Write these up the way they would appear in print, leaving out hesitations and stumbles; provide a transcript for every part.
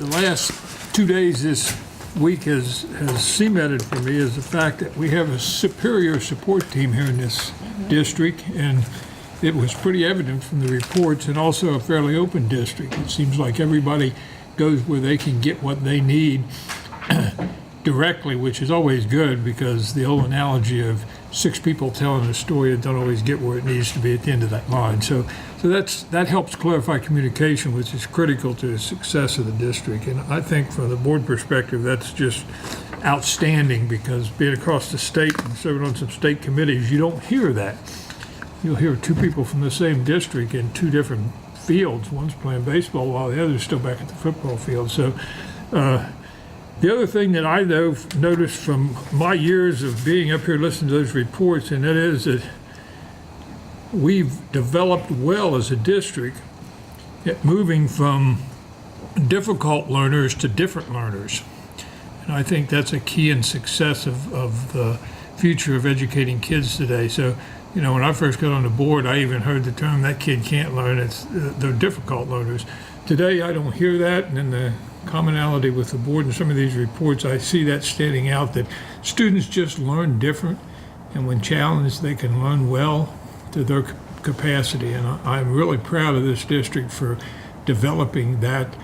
the last 2 days this week has cemented for me is the fact that we have a superior support team here in this district, and it was pretty evident from the reports, and also a fairly open district. It seems like everybody goes where they can get what they need directly, which is always good, because the old analogy of 6 people telling a story that don't always get where it needs to be at the end of that line. So that helps clarify communication, which is critical to the success of the district. And I think from the board perspective, that's just outstanding, because being across the state and serving on some state committees, you don't hear that. You'll hear 2 people from the same district in 2 different fields. One's playing baseball while the other's still back at the football field. So the other thing that I noticed from my years of being up here listening to those reports, and that is that we've developed well as a district at moving from difficult learners to different learners. And I think that's a key in success of the future of educating kids today. So, you know, when I first got on the board, I even heard the term, that kid can't learn, they're difficult learners. Today, I don't hear that, and in the commonality with the board and some of these reports, I see that standing out, that students just learn different, and when challenged, they can learn well to their capacity. And I'm really proud of this district for developing that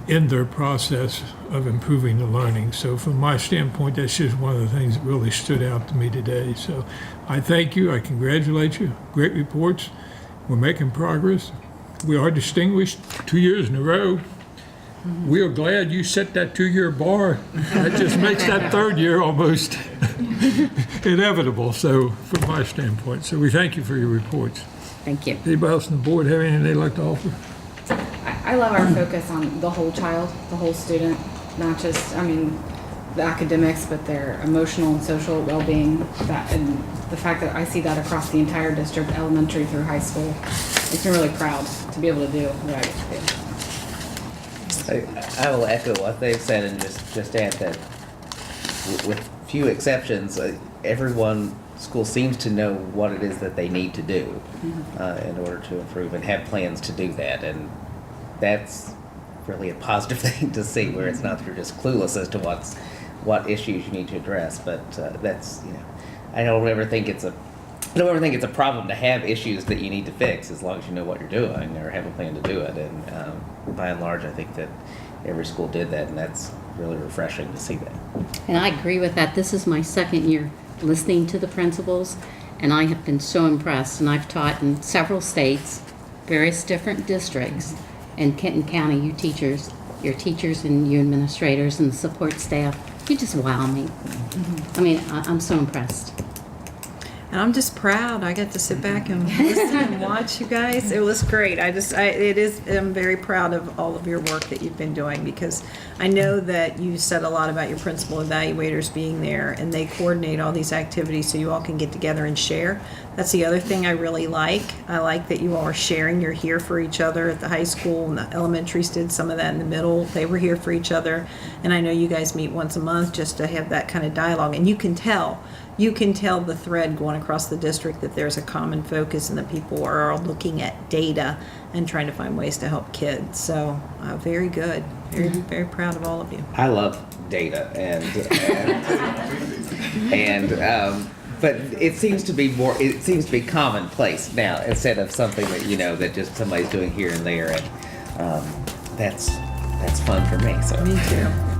in their process of improving the learning. So from my standpoint, that's just one of the things that really stood out to me today. So I thank you, I congratulate you, great reports, we're making progress. We are distinguished 2 years in a row. We are glad you set that 2-year bar. That just makes that 3rd year almost inevitable, so from my standpoint. So we thank you for your reports. Thank you. Anybody else on the board have anything they'd like to offer? I love our focus on the whole child, the whole student, not just, the academics, but their emotional and social well-being. And the fact that I see that across the entire district, elementary through high school, makes me really proud to be able to do what I get to do. I will echo what they've said and just add that with few exceptions, school seems to know what it is that they need to do in order to improve and have plans to do that. And that's really a positive thing to see, where it's not that you're just clueless as to what issues you need to address. But that's, I don't ever think it's a problem to have issues that you need to fix, as long as you know what you're doing or have a plan to do it. And by and large, I think that every school did that, and that's really refreshing to see that. And I agree with that. This is my 2nd year listening to the principals, and I have been so impressed. And I've taught in several states, various different districts, and Kenton County, your teachers and you administrators and the support staff, you just wow me. I'm so impressed. And I'm just proud. I got to sit back and listen and watch you guys. It was great. I'm very proud of all of your work that you've been doing, because I know that you said a lot about your principal evaluators being there, and they coordinate all these activities so you all can get together and share. That's the other thing I really like. I like that you all are sharing. You're here for each other at the high school, and the elementaries did some of that in the middle. They were here for each other. And I know you guys meet once a month just to have that kind of dialogue. And you can tell the thread going across the district that there's a common focus and that people are all looking at data and trying to find ways to help kids. So very good. Very, very proud of all of you. I love data, but it seems to be commonplace now, instead of something that that just somebody's doing here and there, and that's fun for me. So Me too.